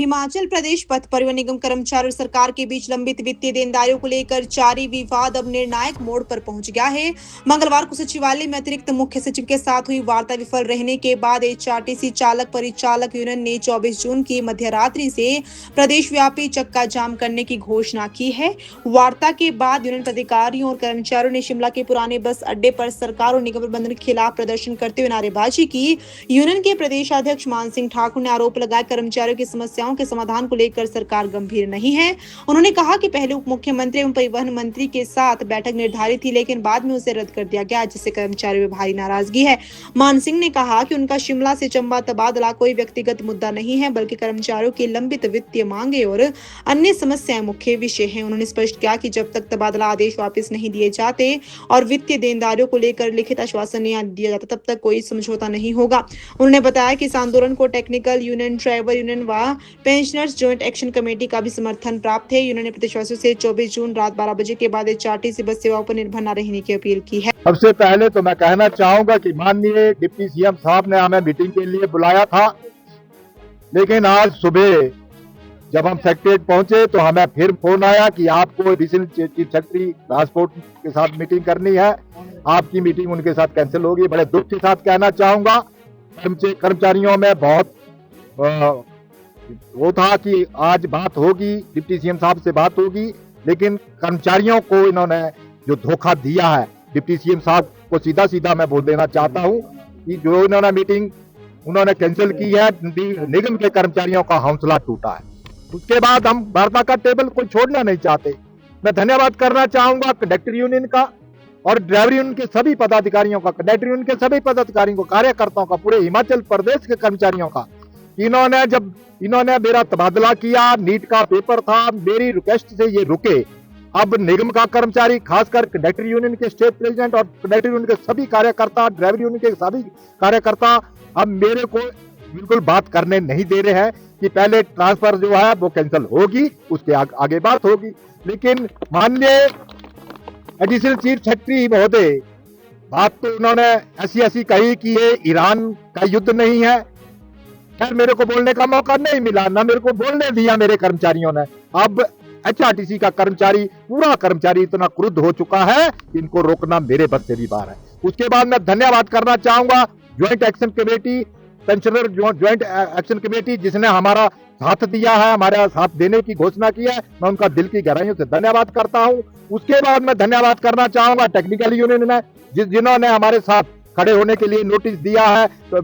हिमाचल प्रदेश पथ परिवहन निगम कर्मचारी और सरकार के बीच लंबित वित्तीय देनदारियों को लेकर जारी विवाद अब निर्णायक मोड़ पर पहुंच गया है। मंगलवार को सचिवालय में अतिरिक्त मुख्य सचिव के साथ हुई वार्ता विफल रहने के बाद एचआरटीसी चालक परिचालक यूनियन ने 24 जून की मध्यरात्रि से प्रदेश व्यापी चक्का जाम करने की घोषणा की है। वार्ता के बाद यूनियन पदाधिकारियों और कर्मचारियों ने शिमला के पुराने बस अड्डे पर सरकार और निगम प्रबंधन के खिलाफ प्रदर्शन करते हुए नारेबाजी की। यूनियन के प्रदेश अध्यक्ष मान सिंह ठाकुर ने आरोप लगाया कर्मचारियों की समस्याओं के समाधान को लेकर सरकार गंभीर नहीं है। उन्होंने कहा कि पहले उप मुख्यमंत्री एवं परिवहन मंत्री के साथ बैठक निर्धारित थी, लेकिन बाद में उसे रद्द कर दिया गया, जिससे कर्मचारियों में भारी नाराजगी है। मान सिंह ने कहा कि उनका शिमला से चंबा तबादला कोई व्यक्तिगत मुद्दा नहीं है, बल्कि कर्मचारियों की लंबित वित्तीय मांगे और अन्य समस्याएं मुख्य विषय है। उन्होंने स्पष्ट किया कि जब तक तबादला आदेश वापस नहीं दिए जाते और वित्तीय देनदारियों को लेकर लिखित आश्वासन नहीं दिया जाता, तब तक कोई समझौता नहीं होगा। उन्होंने बताया कि इस आंदोलन को टेक्निकल यूनियन, ड्राइवर यूनियन व पेंशनर्स ज्वाइंट एक्शन कमेटी का भी समर्थन प्राप्त है। यूनियन ने प्रदेशवासियों से 24 जून रात 12 बजे के बाद एचआरटीसी बस सेवाओं पर निर्भर न रहने की अपील की है। सबसे पहले तो मैं कहना चाहूंगा कि माननीय डिप्टी सीएम साहब ने हमें मीटिंग के लिए बुलाया था, लेकिन आज सुबह जब हम सेक्रेटरीट पहुंचे तो हमें फिर फोन आया कि आपको एडिशनल चीफ सेक्रेटरी ट्रांसपोर्ट के साथ मीटिंग करनी है, आपकी मीटिंग उनके साथ कैंसिल होगी। बड़े दुख के साथ कहना चाहूंगा, कर्मचारियों में बहुत वो था कि आज बात होगी, डिप्टी सीएम साहब से बात होगी, लेकिन कर्मचारियों को इन्होंने जो धोखा दिया है, डिप्टी सीएम साहब को सीधा सीधा मैं बोल देना चाहता हूं कि जो इन्होंने मीटिंग उन्होंने कैंसिल की है, निगम के कर्मचारियों का हौसला टूटा है। उसके बाद हम वार्ता का टेबल कोई छोड़ना नहीं चाहते। मैं धन्यवाद करना चाहूंगा कंडक्टर यूनियन का और ड्राइवर यूनियन के सभी पदाधिकारियों का, कंडक्टर यूनियन के सभी पदाधिकारियों को, कार्यकर्ताओं का, पूरे हिमाचल प्रदेश के कर्मचारियों का। इन्होंने मेरा तबादला किया, नीट का पेपर था, मेरी रिक्वेस्ट से ये रुके। अब निगम का कर्मचारी, खासकर कंडक्टर यूनियन के स्टेट प्रेसिडेंट और कंडक्टर यूनियन के सभी कार्यकर्ता, ड्राइवर यूनियन के सभी कार्यकर्ता अब मेरे को बिल्कुल बात करने नहीं दे रहे हैं कि पहले ट्रांसफर जो है वो कैंसिल होगी, उसके आगे बात होगी। लेकिन माननीय एडिशनल चीफ सेक्रेटरी महोदय, बात तो उन्होंने ऐसी कही कि ये ईरान का युद्ध नहीं है। खैर, मेरे को बोलने का मौका नहीं मिला, ना मेरे को बोलने दिया मेरे कर्मचारियों ने। अब एचआरटीसी का पूरा कर्मचारी इतना क्रुद्ध हो चुका है कि इनको रोकना मेरे बस से भी बाहर है। उसके बाद मैं धन्यवाद करना चाहूंगा joint action committee, pensioner joint action committee, जिसने हमारा साथ दिया है, हमारे साथ देने की घोषणा की है। मैं उनका दिल की गहराइयों से धन्यवाद करता हूं। उसके बाद मैं धन्यवाद करना चाहूंगा टेक्निकल यूनियन ने, जिन्होंने हमारे साथ खड़े होने के लिए नोटिस दिया है, तो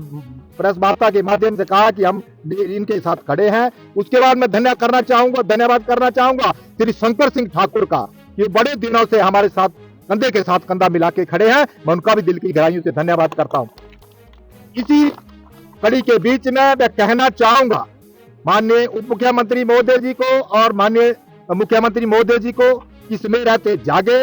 प्रेस वार्ता के माध्यम से कहा कि हम इनके साथ खड़े हैं। उसके बाद मैं धन्यवाद करना चाहूंगा श्री शंकर सिंह ठाकुर का, ये बड़े दिनों से हमारे साथ कंधे के साथ कंधा मिला के खड़े हैं। मैं उनका भी दिल की गहराइयों से धन्यवाद करता हूं। इसी कड़ी के बीच में मैं कहना चाहूंगा माननीय उप मुख्यमंत्री महोदय जी को और माननीय मुख्यमंत्री महोदय जी को, इसमें रहते जागे।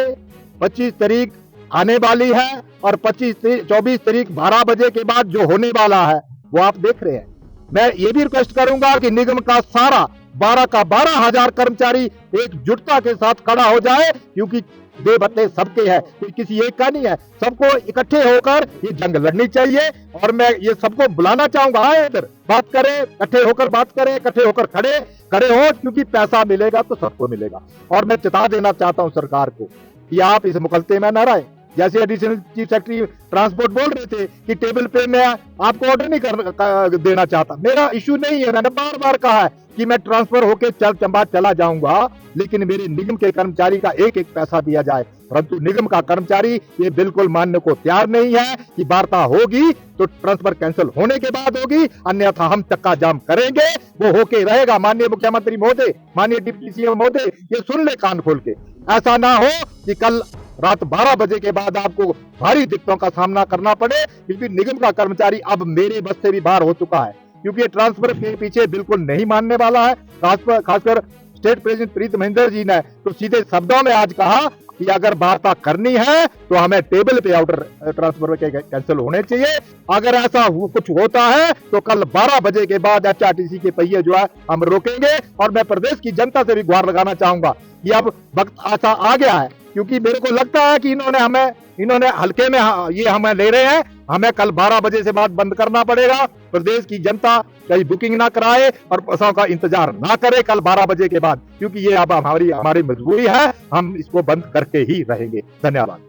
25 तारीख आने वाली है और 24 तारीख 12 बजे के बाद जो होने वाला है वो आप देख रहे हैं। मैं ये भी रिक्वेस्ट करूंगा कि निगम का सारा 12,000 कर्मचारी एकजुटता के साथ खड़ा हो जाए, क्योंकि दे बत्ते सबके हैं, कोई किसी एक का नहीं है। सबको इकट्ठे होकर ये जंग लड़नी चाहिए और मैं ये सबको बुलाना चाहूंगा, आए इधर बात करें, इकट्ठे होकर बात करें, इकट्ठे होकर खड़े हो, क्योंकि पैसा मिलेगा तो सबको मिलेगा। और मैं चेता देना चाहता हूं सरकार को कि आप इस मुकलते में न रहें। जैसे एडिशनल चीफ सेक्रेटरी ट्रांसपोर्ट बोल रहे थे कि टेबल पे मैं आपको ऑर्डर नहीं देना चाहता, मेरा इश्यू नहीं है। मैंने बार बार कहा है कि मैं ट्रांसफर होके चंबा चला जाऊंगा, लेकिन मेरे निगम के कर्मचारी का एक एक पैसा दिया जाए। परंतु निगम का कर्मचारी ये बिल्कुल मानने को तैयार नहीं है कि वार्ता होगी तो ट्रांसफर कैंसिल होने के बाद होगी, अन्यथा हम चक्का जाम करेंगे, वो होके रहेगा। माननीय मुख्यमंत्री महोदय, माननीय डिप्टी सीएम महोदय, ये सुन ले कान खोल के। ऐसा ना हो कि कल रात 12 बजे के बाद आपको भारी दिक्कतों का सामना करना पड़े, क्योंकि निगम का कर्मचारी अब मेरे बस से भी बाहर हो चुका है। क्योंकि ट्रांसफर के पीछे बिल्कुल नहीं मानने वाला है। खासकर स्टेट प्रेसिडेंट प्रीत महेंद्र जी ने तो सीधे शब्दों में आज कहा कि अगर वार्ता करनी है तो हमें टेबल पे ऑर्डर ट्रांसफर के कैंसिल होने चाहिए। अगर ऐसा कुछ होता है तो कल 12 बजे के बाद एचआरटीसी के पहिए जो है हम रोकेंगे। और मैं प्रदेश की जनता से भी गुहार लगाना चाहूंगा कि अब वक्त ऐसा आ गया है, क्योंकि मेरे को लगता है कि इन्होंने हल्के में ये हमें ले रहे हैं। हमें कल 12 बजे से बाद बंद करना पड़ेगा। प्रदेश की जनता कहीं बुकिंग ना कराए और बसों का इंतजार ना करे कल 12 बजे के बाद, क्योंकि ये अब हमारी मजबूरी है, हम इसको बंद करके ही रहेंगे। धन्यवाद।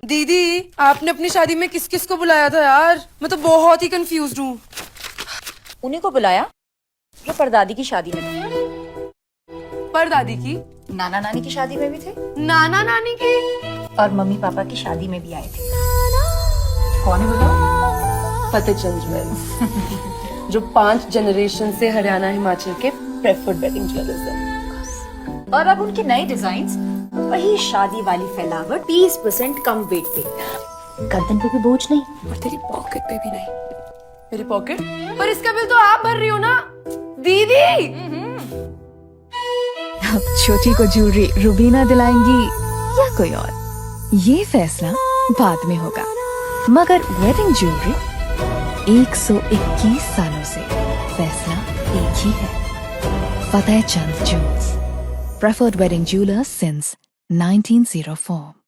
दीदी, आपने अपनी शादी में किस किस को बुलाया था यार? मैं तो बहुत ही कंफ्यूज हूँ। उन्हीं को बुलाया जो परदादी की शादी में थे। परदादी की? नाना नानी की शादी में भी थे नाना नानी की? और मम्मी पापा की शादी में भी आए थे। कौन है बताओ? फतेहचंद ज्वेल्स जो 5 जनरेशन से हरियाणा हिमाचल के प्रेफर्ड वेडिंग ज्वेलर्स हैं। और अब उनके नए डिजाइन्स, वही शादी वाली फैलावट, 20% कम वेट पे, गर्दन पे भी बोझ नहीं और तेरी पॉकेट पे भी नहीं। मेरी पॉकेट? पर इसका बिल तो आप भर रही हो ना दीदी। अब छोटी को ज्वेलरी रुबीना दिलाएंगी या कोई और, ये फैसला बाद में होगा, मगर वेडिंग ज्वेलरी 121 सालों से फैसला एक ही है। Fatehchand jewels, preferred wedding jewellers since 1904।